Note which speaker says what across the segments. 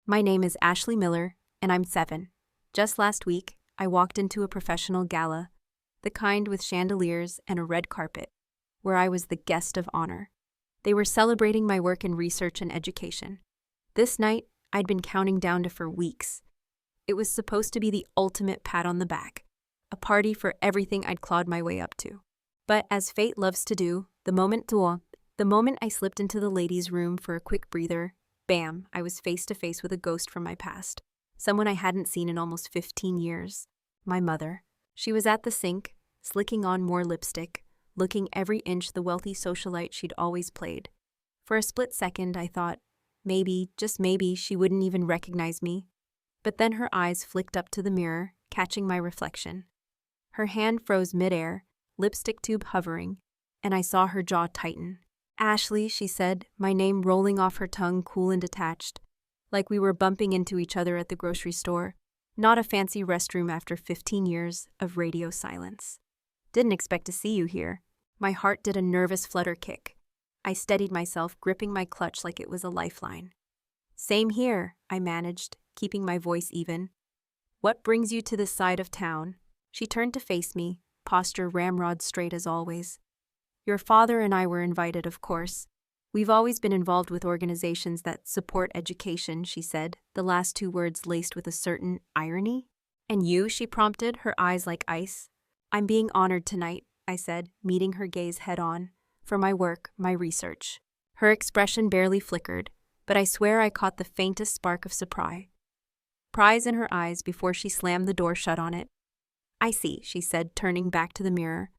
Speaker 1: My name is Ashley Miller, and I'm 7. Just last week, I walked into a professional gala, the kind with chandeliers and a red carpet, where I was the guest of honor. They were celebrating my work in research and education. This night, I'd been counting down to for weeks. It was supposed to be the ultimate pat on the back, a party for everything I'd clawed my way up to. But as fate loves to do, the moment I slipped into the ladies' room for a quick breather, bam, I was face to face with a ghost from my past. Someone I hadn't seen in almost 15 years. My mother. She was at the sink, slicking on more lipstick, looking every inch the wealthy socialite she'd always played. For a split second, I thought, maybe, just maybe, she wouldn't even recognize me. But then her eyes flicked up to the mirror, catching my reflection. Her hand froze midair, lipstick tube hovering, and I saw her jaw tighten. "Ashley," she said, my name rolling off her tongue cool and detached, like we were bumping into each other at the grocery store, not a fancy restroom after 15 years of radio silence. "Didn't expect to see you here." My heart did a nervous flutter kick. I steadied myself, gripping my clutch like it was a lifeline. "Same here," I managed, keeping my voice even. "What brings you to this side of town?" She turned to face me, posture ramrod straight as always. "Your father and I were invited, of course. We've always been involved with organizations that support education," she said, the last 2 words laced with a certain irony. "And you?" she prompted, her eyes like ice. "I'm being honored tonight," I said, meeting her gaze head-on, "for my work, my research." Her expression barely flickered, but I swear I caught the faintest spark of surprise in her eyes before she slammed the door shut on it. "I see," she said, turning back to the mirror,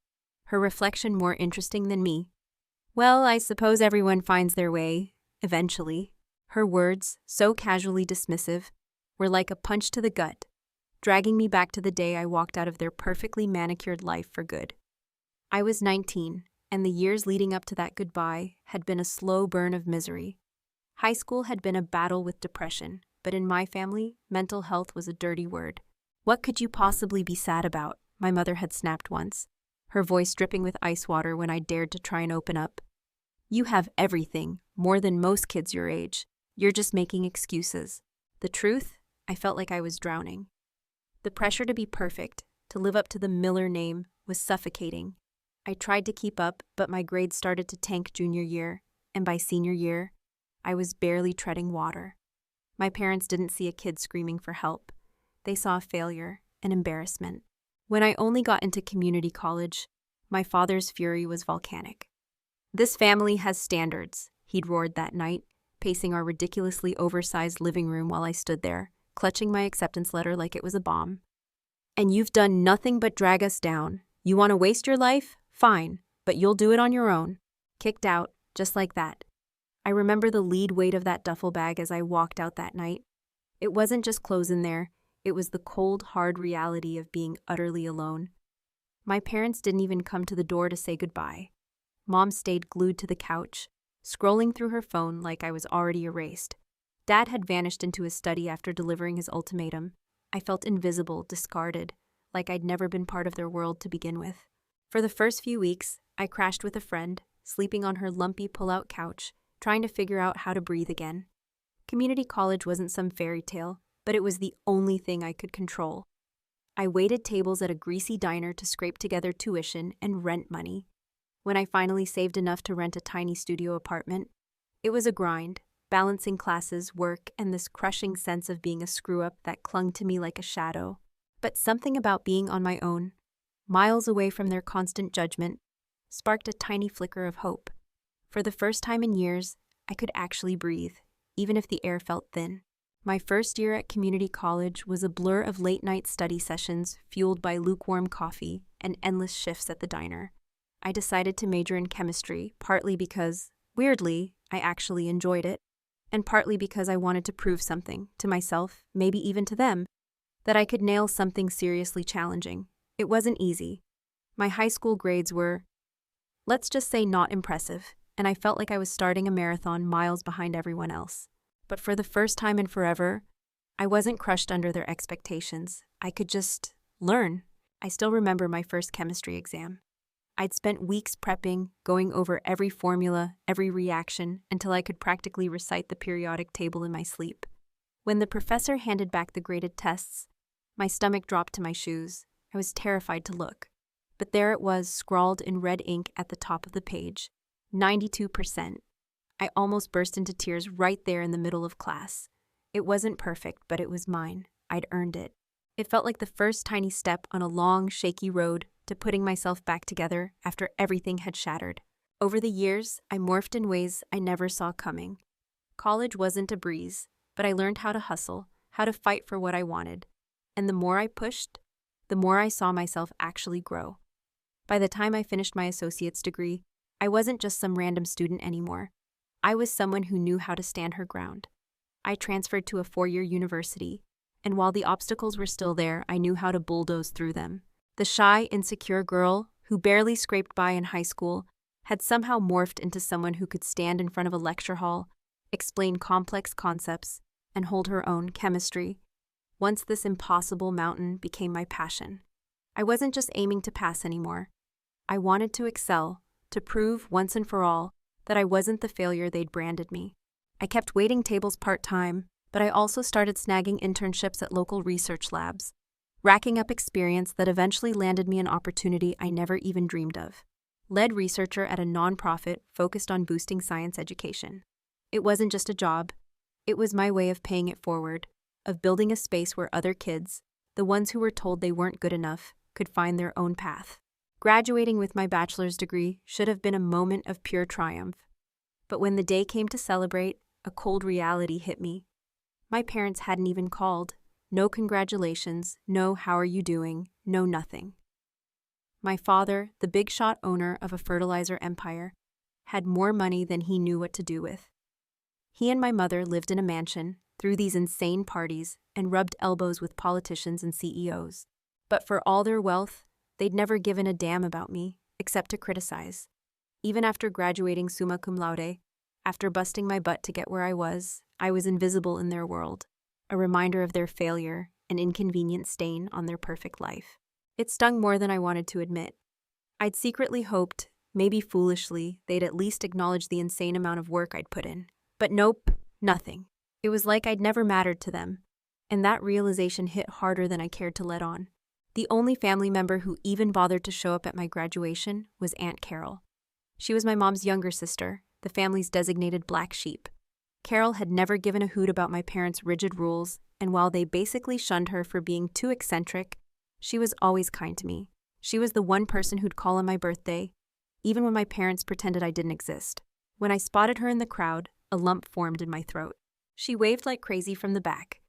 Speaker 1: her reflection more interesting than me. "Well, I suppose everyone finds their way, eventually." Her words, so casually dismissive, were like a punch to the gut, dragging me back to the day I walked out of their perfectly manicured life for good. I was 19, and the years leading up to that goodbye had been a slow burn of misery. High school had been a battle with depression, but in my family, mental health was a dirty word. "What could you possibly be sad about?" my mother had snapped once, her voice dripping with ice water when I dared to try and open up. "You have everything, more than most kids your age. You're just making excuses." The truth, I felt like I was drowning. The pressure to be perfect, to live up to the Miller name, was suffocating. I tried to keep up, but my grades started to tank junior year, and by senior year, I was barely treading water. My parents didn't see a kid screaming for help. They saw a failure, an embarrassment. When I only got into community college, my father's fury was volcanic. "This family has standards," he'd roared that night, pacing our ridiculously oversized living room while I stood there, clutching my acceptance letter like it was a bomb. "And you've done nothing but drag us down. You want to waste your life? Fine, but you'll do it on your own." Kicked out, just like that. I remember the lead weight of that duffel bag as I walked out that night. It wasn't just clothes in there. It was the cold, hard reality of being utterly alone. My parents didn't even come to the door to say goodbye. Mom stayed glued to the couch, scrolling through her phone like I was already erased. Dad had vanished into his study after delivering his ultimatum. I felt invisible, discarded, like I'd never been part of their world to begin with. For the first few weeks, I crashed with a friend, sleeping on her lumpy pull-out couch, trying to figure out how to breathe again. Community college wasn't some fairy tale, but it was the only thing I could control. I waited tables at a greasy diner to scrape together tuition and rent money. When I finally saved enough to rent a tiny studio apartment, it was a grind, balancing classes, work, and this crushing sense of being a screw-up that clung to me like a shadow. But something about being on my own, miles away from their constant judgment, sparked a tiny flicker of hope. For the first time in years, I could actually breathe, even if the air felt thin. My first year at community college was a blur of late-night study sessions fueled by lukewarm coffee and endless shifts at the diner. I decided to major in chemistry, partly because, weirdly, I actually enjoyed it, and partly because I wanted to prove something, to myself, maybe even to them, that I could nail something seriously challenging. It wasn't easy. My high school grades were, let's just say, not impressive, and I felt like I was starting a marathon miles behind everyone else. But for the first time in forever, I wasn't crushed under their expectations. I could just learn. I still remember my first chemistry exam. I'd spent weeks prepping, going over every formula, every reaction, until I could practically recite the periodic table in my sleep. When the professor handed back the graded tests, my stomach dropped to my shoes. I was terrified to look. But there it was, scrawled in red ink at the top of the page. 92%. I almost burst into tears right there in the middle of class. It wasn't perfect, but it was mine. I'd earned it. It felt like the first tiny step on a long, shaky road to putting myself back together after everything had shattered. Over the years, I morphed in ways I never saw coming. College wasn't a breeze, but I learned how to hustle, how to fight for what I wanted. And the more I pushed, the more I saw myself actually grow. By the time I finished my associate's degree, I wasn't just some random student anymore. I was someone who knew how to stand her ground. I transferred to a 4-year university, and while the obstacles were still there, I knew how to bulldoze through them. The shy, insecure girl who barely scraped by in high school had somehow morphed into someone who could stand in front of a lecture hall, explain complex concepts, and hold her own chemistry. Once this impossible mountain became my passion. I wasn't just aiming to pass anymore. I wanted to excel, to prove once and for all that I wasn't the failure they'd branded me. I kept waiting tables part-time, but I also started snagging internships at local research labs, racking up experience that eventually landed me an opportunity I never even dreamed of. Lead researcher at a nonprofit focused on boosting science education. It wasn't just a job. It was my way of paying it forward, of building a space where other kids, the ones who were told they weren't good enough, could find their own path. Graduating with my bachelor's degree should have been a moment of pure triumph. But when the day came to celebrate, a cold reality hit me. My parents hadn't even called. No congratulations, no how are you doing, no nothing. My father, the big shot owner of a fertilizer empire, had more money than he knew what to do with. He and my mother lived in a mansion, threw these insane parties, and rubbed elbows with politicians and CEOs. But for all their wealth, they'd never given a damn about me, except to criticize. Even after graduating summa cum laude, after busting my butt to get where I was invisible in their world, a reminder of their failure, an inconvenient stain on their perfect life. It stung more than I wanted to admit. I'd secretly hoped, maybe foolishly, they'd at least acknowledge the insane amount of work I'd put in. But nope, nothing. It was like I'd never mattered to them, and that realization hit harder than I cared to let on. The only family member who even bothered to show up at my graduation was Aunt Carol. She was my mom's younger sister, the family's designated black sheep. Carol had never given a hoot about my parents' rigid rules, and while they basically shunned her for being too eccentric, she was always kind to me. She was the one person who'd call on my birthday, even when my parents pretended I didn't exist. When I spotted her in the crowd, a lump formed in my throat. She waved like crazy from the back,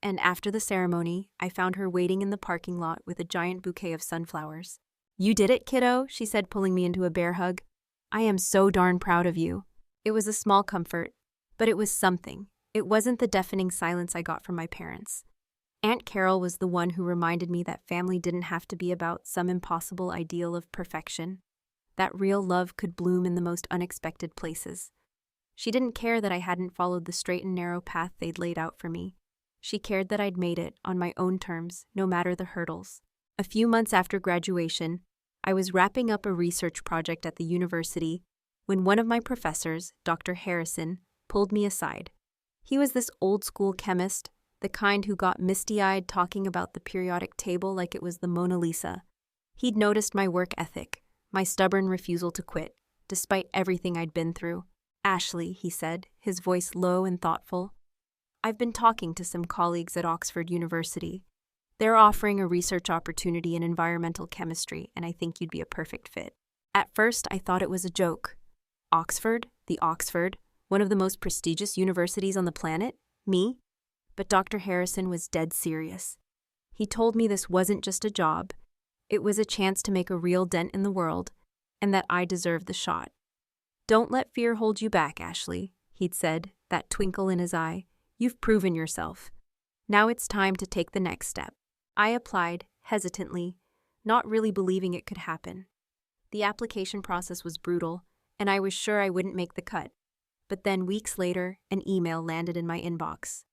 Speaker 1: and after the ceremony, I found her waiting in the parking lot with a giant bouquet of sunflowers. "You did it, kiddo," she said, pulling me into a bear hug. "I am so darn proud of you." It was a small comfort, but it was something. It wasn't the deafening silence I got from my parents. Aunt Carol was the one who reminded me that family didn't have to be about some impossible ideal of perfection, that real love could bloom in the most unexpected places. She didn't care that I hadn't followed the straight and narrow path they'd laid out for me. She cared that I'd made it on my own terms, no matter the hurdles. A few months after graduation, I was wrapping up a research project at the university when one of my professors, Dr. Harrison, pulled me aside. He was this old-school chemist, the kind who got misty-eyed talking about the periodic table like it was the Mona Lisa. He'd noticed my work ethic, my stubborn refusal to quit, despite everything I'd been through. "Ashley," he said, his voice low and thoughtful, "I've been talking to some colleagues at Oxford University. They're offering a research opportunity in environmental chemistry, and I think you'd be a perfect fit." At first, I thought it was a joke. Oxford, one of the most prestigious universities on the planet? Me? But Dr. Harrison was dead serious. He told me this wasn't just a job. It was a chance to make a real dent in the world, and that I deserved the shot. "Don't let fear hold you back, Ashley," he'd said, that twinkle in his eye. "You've proven yourself. Now it's time to take the next step." I applied, hesitantly, not really believing it could happen. The application process was brutal, and I was sure I wouldn't make the cut. But then, weeks later, an email landed in my inbox.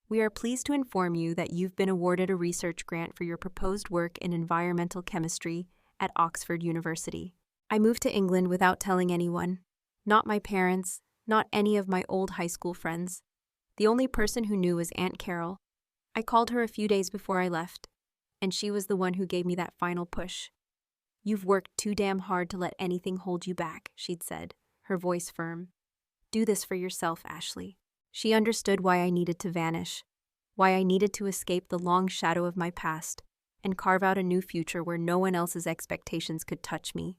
Speaker 1: "We are pleased to inform you that you've been awarded a research grant for your proposed work in environmental chemistry at Oxford University." I moved to England without telling anyone. Not my parents, not any of my old high school friends. The only person who knew was Aunt Carol. I called her a few days before I left, and she was the one who gave me that final push. "You've worked too damn hard to let anything hold you back," she'd said, her voice firm. "Do this for yourself, Ashley." She understood why I needed to vanish, why I needed to escape the long shadow of my past and carve out a new future where no one else's expectations could touch me.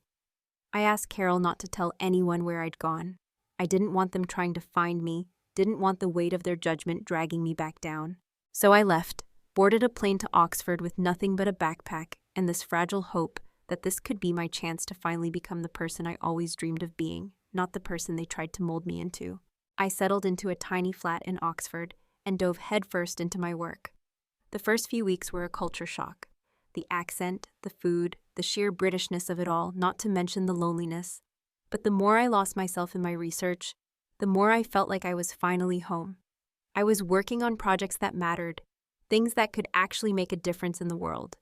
Speaker 1: I asked Carol not to tell anyone where I'd gone. I didn't want them trying to find me, didn't want the weight of their judgment dragging me back down. So I left, boarded a plane to Oxford with nothing but a backpack and this fragile hope that this could be my chance to finally become the person I always dreamed of being, not the person they tried to mold me into. I settled into a tiny flat in Oxford and dove headfirst into my work. The first few weeks were a culture shock. The accent, the food, the sheer Britishness of it all, not to mention the loneliness. But the more I lost myself in my research, the more I felt like I was finally home. I was working on projects that mattered, things that could actually make a difference in the world.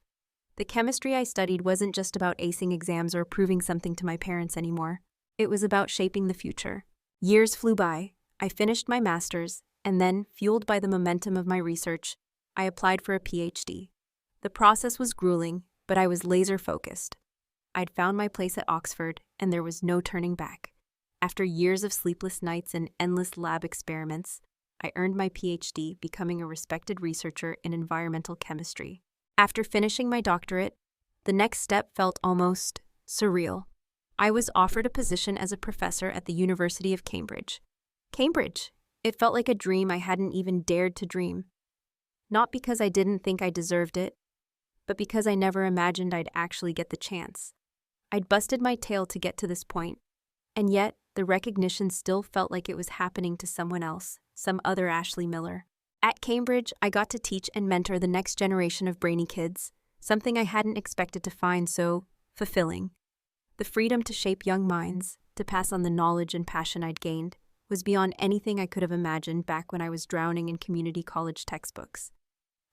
Speaker 1: The chemistry I studied wasn't just about acing exams or proving something to my parents anymore. It was about shaping the future. Years flew by. I finished my master's, and then, fueled by the momentum of my research, I applied for a PhD. The process was grueling, but I was laser-focused. I'd found my place at Oxford, and there was no turning back. After years of sleepless nights and endless lab experiments, I earned my PhD, becoming a respected researcher in environmental chemistry. After finishing my doctorate, the next step felt almost surreal. I was offered a position as a professor at the University of Cambridge. Cambridge! It felt like a dream I hadn't even dared to dream. Not because I didn't think I deserved it, but because I never imagined I'd actually get the chance. I'd busted my tail to get to this point, and yet the recognition still felt like it was happening to someone else, some other Ashley Miller. At Cambridge, I got to teach and mentor the next generation of brainy kids, something I hadn't expected to find so fulfilling. The freedom to shape young minds, to pass on the knowledge and passion I'd gained, was beyond anything I could have imagined back when I was drowning in community college textbooks.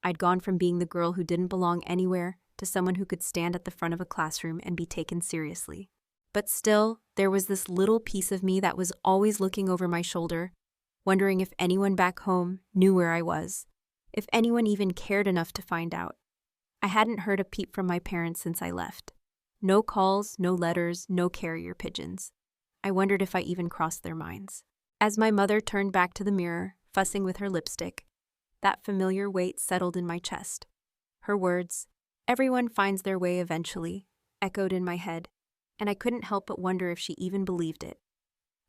Speaker 1: I'd gone from being the girl who didn't belong anywhere to someone who could stand at the front of a classroom and be taken seriously. But still, there was this little piece of me that was always looking over my shoulder, wondering if anyone back home knew where I was, if anyone even cared enough to find out. I hadn't heard a peep from my parents since I left. No calls, no letters, no carrier pigeons. I wondered if I even crossed their minds. As my mother turned back to the mirror, fussing with her lipstick, that familiar weight settled in my chest. Her words, "Everyone finds their way eventually," echoed in my head, and I couldn't help but wonder if she even believed it.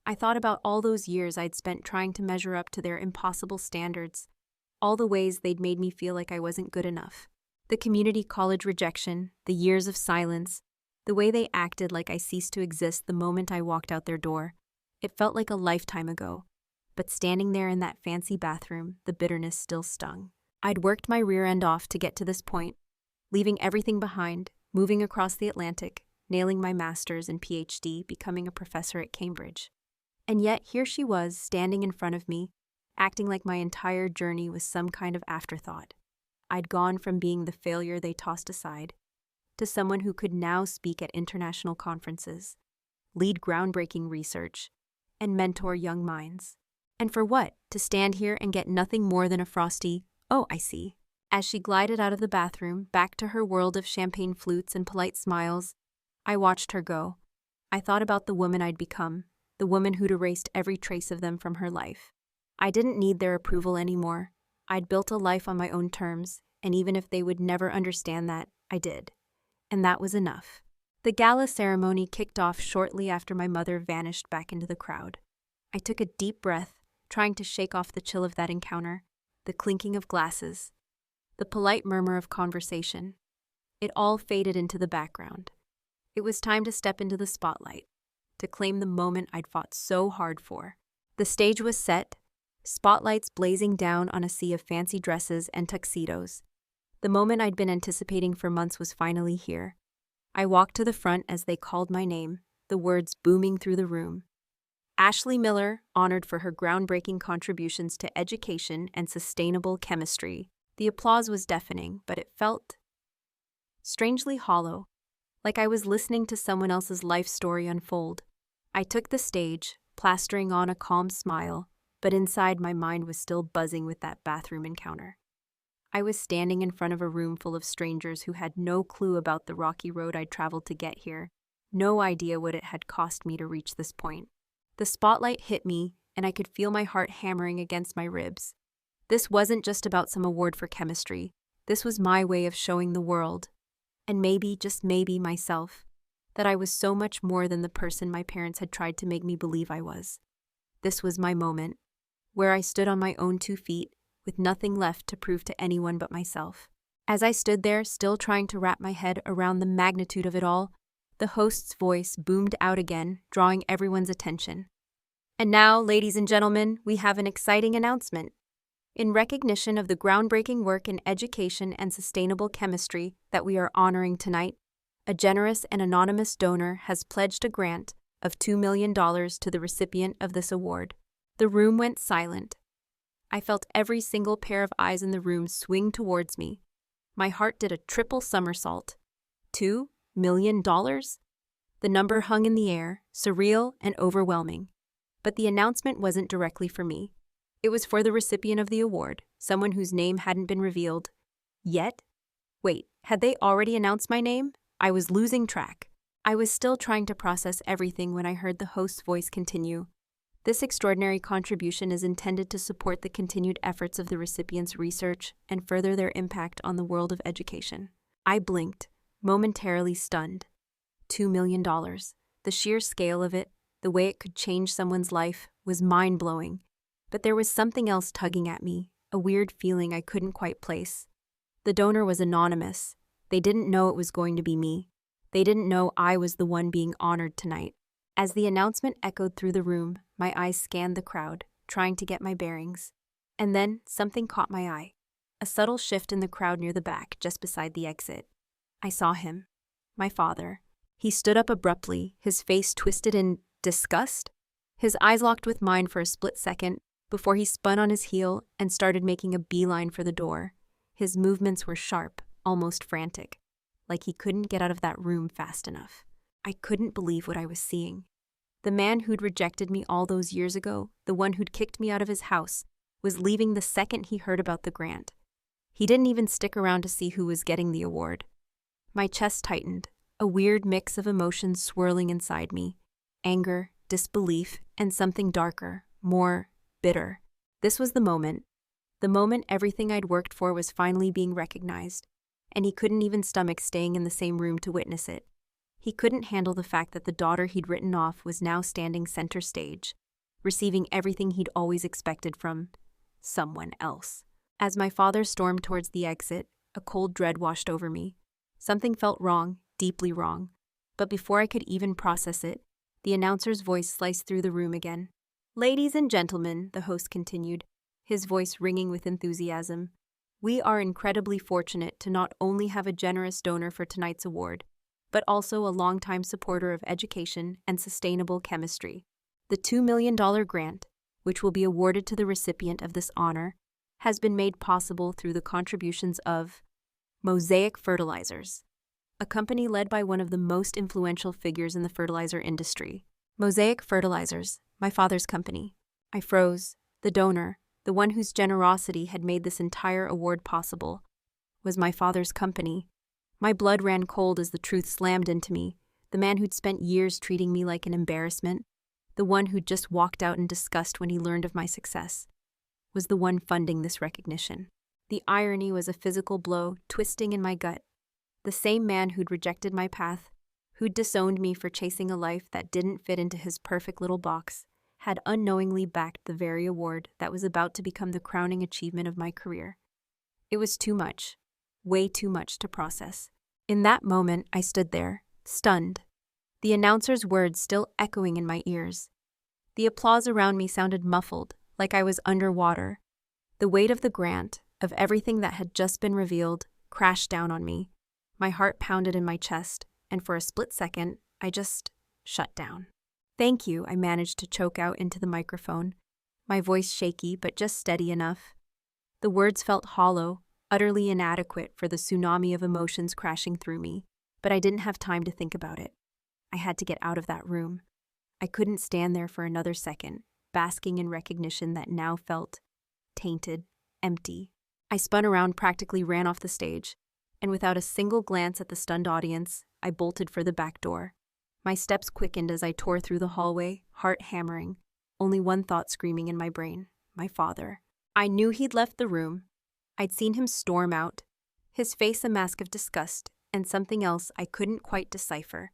Speaker 1: I thought about all those years I'd spent trying to measure up to their impossible standards, all the ways they'd made me feel like I wasn't good enough. The community college rejection, the years of silence, the way they acted like I ceased to exist the moment I walked out their door. It felt like a lifetime ago. But standing there in that fancy bathroom, the bitterness still stung. I'd worked my rear end off to get to this point, leaving everything behind, moving across the Atlantic, nailing my master's and PhD, becoming a professor at Cambridge. And yet here she was, standing in front of me, acting like my entire journey was some kind of afterthought. I'd gone from being the failure they tossed aside to someone who could now speak at international conferences, lead groundbreaking research, and mentor young minds. And for what? To stand here and get nothing more than a frosty, "Oh, I see." As she glided out of the bathroom, back to her world of champagne flutes and polite smiles, I watched her go. I thought about the woman I'd become, the woman who'd erased every trace of them from her life. I didn't need their approval anymore. I'd built a life on my own terms, and even if they would never understand that, I did. And that was enough. The gala ceremony kicked off shortly after my mother vanished back into the crowd. I took a deep breath, trying to shake off the chill of that encounter, the clinking of glasses, the polite murmur of conversation. It all faded into the background. It was time to step into the spotlight, to claim the moment I'd fought so hard for. The stage was set, spotlights blazing down on a sea of fancy dresses and tuxedos. The moment I'd been anticipating for months was finally here. I walked to the front as they called my name, the words booming through the room. Ashley Miller, honored for her groundbreaking contributions to education and sustainable chemistry. The applause was deafening, but it felt strangely hollow, like I was listening to someone else's life story unfold. I took the stage, plastering on a calm smile, but inside my mind was still buzzing with that bathroom encounter. I was standing in front of a room full of strangers who had no clue about the rocky road I'd traveled to get here, no idea what it had cost me to reach this point. The spotlight hit me, and I could feel my heart hammering against my ribs. This wasn't just about some award for chemistry. This was my way of showing the world, and maybe, just maybe, myself, that I was so much more than the person my parents had tried to make me believe I was. This was my moment, where I stood on my own 2 feet, with nothing left to prove to anyone but myself. As I stood there, still trying to wrap my head around the magnitude of it all, the host's voice boomed out again, drawing everyone's attention. And now, ladies and gentlemen, we have an exciting announcement. In recognition of the groundbreaking work in education and sustainable chemistry that we are honoring tonight, a generous and anonymous donor has pledged a grant of $2 million to the recipient of this award. The room went silent. I felt every single pair of eyes in the room swing towards me. My heart did a triple somersault. $2 million? The number hung in the air, surreal and overwhelming. But the announcement wasn't directly for me. It was for the recipient of the award, someone whose name hadn't been revealed. Yet? Wait, had they already announced my name? I was losing track. I was still trying to process everything when I heard the host's voice continue. This extraordinary contribution is intended to support the continued efforts of the recipient's research and further their impact on the world of education. I blinked, momentarily stunned. $2 million. The sheer scale of it, the way it could change someone's life, was mind-blowing. But there was something else tugging at me, a weird feeling I couldn't quite place. The donor was anonymous. They didn't know it was going to be me. They didn't know I was the one being honored tonight. As the announcement echoed through the room, my eyes scanned the crowd, trying to get my bearings. And then something caught my eye. A subtle shift in the crowd near the back, just beside the exit. I saw him. My father. He stood up abruptly, his face twisted in disgust. His eyes locked with mine for a split second, before he spun on his heel and started making a beeline for the door. His movements were sharp, almost frantic, like he couldn't get out of that room fast enough. I couldn't believe what I was seeing. The man who'd rejected me all those years ago, the one who'd kicked me out of his house, was leaving the second he heard about the grant. He didn't even stick around to see who was getting the award. My chest tightened, a weird mix of emotions swirling inside me. Anger, disbelief, and something darker, more bitter. This was the moment everything I'd worked for was finally being recognized, and he couldn't even stomach staying in the same room to witness it. He couldn't handle the fact that the daughter he'd written off was now standing center stage, receiving everything he'd always expected from someone else. As my father stormed towards the exit, a cold dread washed over me. Something felt wrong, deeply wrong. But before I could even process it, the announcer's voice sliced through the room again. "Ladies and gentlemen," the host continued, his voice ringing with enthusiasm, "we are incredibly fortunate to not only have a generous donor for tonight's award, but also a longtime supporter of education and sustainable chemistry. The $2 million grant, which will be awarded to the recipient of this honor, has been made possible through the contributions of Mosaic Fertilizers, a company led by one of the most influential figures in the fertilizer industry. Mosaic Fertilizers, my father's company." I froze. The donor, the one whose generosity had made this entire award possible, was my father's company. My blood ran cold as the truth slammed into me. The man who'd spent years treating me like an embarrassment, the one who'd just walked out in disgust when he learned of my success, was the one funding this recognition. The irony was a physical blow twisting in my gut. The same man who'd rejected my path, who'd disowned me for chasing a life that didn't fit into his perfect little box, had unknowingly backed the very award that was about to become the crowning achievement of my career. It was too much, way too much to process. In that moment, I stood there, stunned, the announcer's words still echoing in my ears. The applause around me sounded muffled, like I was underwater. The weight of the grant, of everything that had just been revealed, crashed down on me. My heart pounded in my chest, and for a split second, I just shut down. "Thank you," I managed to choke out into the microphone, my voice shaky but just steady enough. The words felt hollow, utterly inadequate for the tsunami of emotions crashing through me, but I didn't have time to think about it. I had to get out of that room. I couldn't stand there for another second, basking in recognition that now felt tainted, empty. I spun around, practically ran off the stage, and without a single glance at the stunned audience, I bolted for the back door. My steps quickened as I tore through the hallway, heart hammering, only one thought screaming in my brain: my father. I knew he'd left the room. I'd seen him storm out, his face a mask of disgust and something else I couldn't quite decipher.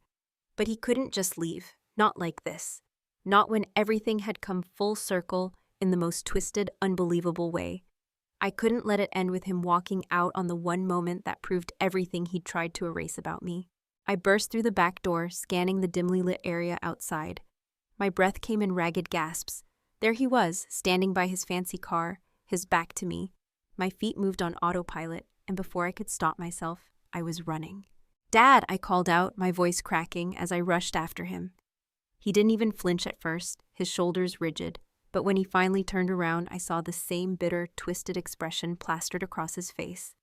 Speaker 1: But he couldn't just leave, not like this. Not when everything had come full circle in the most twisted, unbelievable way. I couldn't let it end with him walking out on the one moment that proved everything he'd tried to erase about me. I burst through the back door, scanning the dimly lit area outside. My breath came in ragged gasps. There he was, standing by his fancy car, his back to me. My feet moved on autopilot, and before I could stop myself, I was running. "Dad!" I called out, my voice cracking as I rushed after him. He didn't even flinch at first, his shoulders rigid, but when he finally turned around, I saw the same bitter, twisted expression plastered across his face.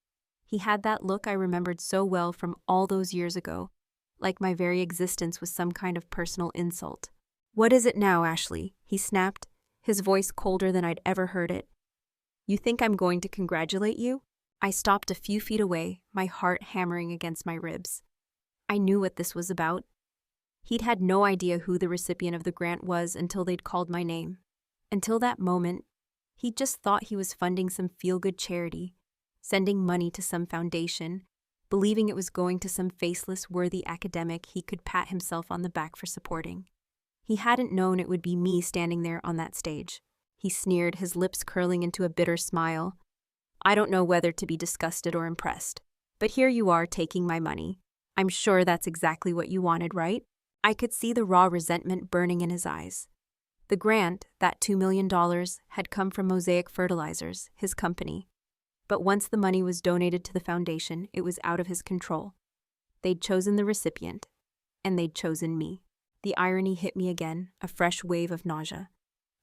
Speaker 1: He had that look I remembered so well from all those years ago, like my very existence was some kind of personal insult. "What is it now, Ashley?" he snapped, his voice colder than I'd ever heard it. "You think I'm going to congratulate you?" I stopped a few feet away, my heart hammering against my ribs. I knew what this was about. He'd had no idea who the recipient of the grant was until they'd called my name. Until that moment, he just thought he was funding some feel-good charity, sending money to some foundation, believing it was going to some faceless, worthy academic he could pat himself on the back for supporting. He hadn't known it would be me standing there on that stage. He sneered, his lips curling into a bitter smile. "I don't know whether to be disgusted or impressed, but here you are taking my money. I'm sure that's exactly what you wanted, right?" I could see the raw resentment burning in his eyes. The grant, that $2 million, had come from Mosaic Fertilizers, his company. But once the money was donated to the foundation, it was out of his control. They'd chosen the recipient, and they'd chosen me. The irony hit me again, a fresh wave of nausea.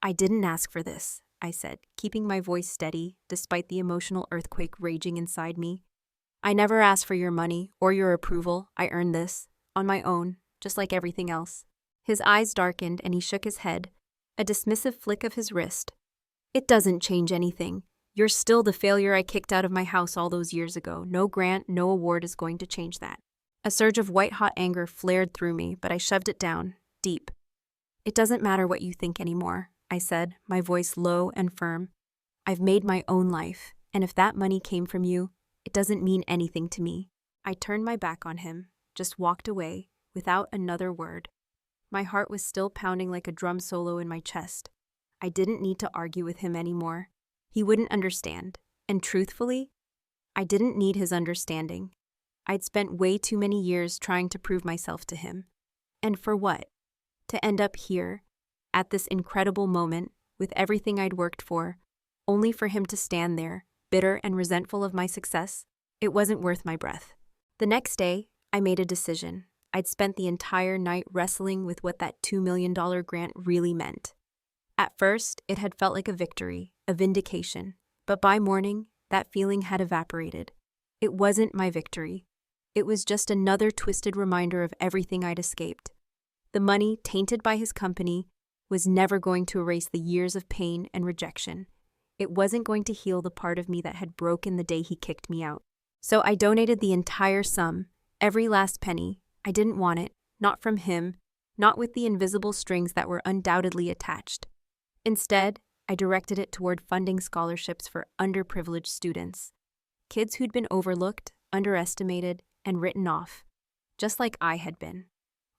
Speaker 1: "I didn't ask for this," I said, keeping my voice steady despite the emotional earthquake raging inside me. "I never asked for your money or your approval. I earned this, on my own, just like everything else." His eyes darkened and he shook his head, a dismissive flick of his wrist. "It doesn't change anything. You're still the failure I kicked out of my house all those years ago. No grant, no award is going to change that." A surge of white-hot anger flared through me, but I shoved it down, deep. "It doesn't matter what you think anymore," I said, my voice low and firm. "I've made my own life, and if that money came from you, it doesn't mean anything to me." I turned my back on him, just walked away, without another word. My heart was still pounding like a drum solo in my chest. I didn't need to argue with him anymore. He wouldn't understand, and truthfully, I didn't need his understanding. I'd spent way too many years trying to prove myself to him. And for what? To end up here, at this incredible moment, with everything I'd worked for, only for him to stand there, bitter and resentful of my success? It wasn't worth my breath. The next day, I made a decision. I'd spent the entire night wrestling with what that $2 million grant really meant. At first, it had felt like a victory, a vindication, but by morning, that feeling had evaporated. It wasn't my victory. It was just another twisted reminder of everything I'd escaped. The money, tainted by his company, was never going to erase the years of pain and rejection. It wasn't going to heal the part of me that had broken the day he kicked me out. So I donated the entire sum, every last penny. I didn't want it, not from him, not with the invisible strings that were undoubtedly attached. Instead, I directed it toward funding scholarships for underprivileged students. Kids who'd been overlooked, underestimated, and written off, just like I had been.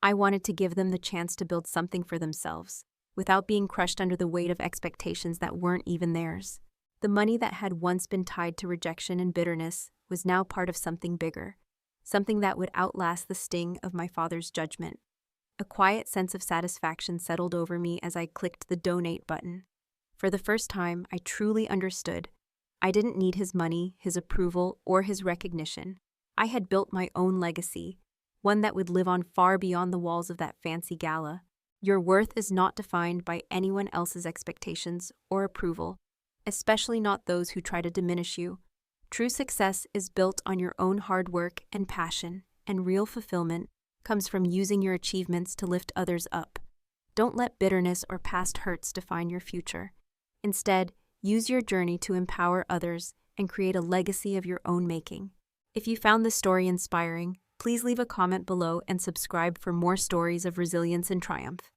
Speaker 1: I wanted to give them the chance to build something for themselves, without being crushed under the weight of expectations that weren't even theirs. The money that had once been tied to rejection and bitterness was now part of something bigger, something that would outlast the sting of my father's judgment. A quiet sense of satisfaction settled over me as I clicked the donate button. For the first time, I truly understood. I didn't need his money, his approval, or his recognition. I had built my own legacy, one that would live on far beyond the walls of that fancy gala. Your worth is not defined by anyone else's expectations or approval, especially not those who try to diminish you. True success is built on your own hard work and passion, and real fulfillment comes from using your achievements to lift others up. Don't let bitterness or past hurts define your future. Instead, use your journey to empower others and create a legacy of your own making. If you found this story inspiring, please leave a comment below and subscribe for more stories of resilience and triumph.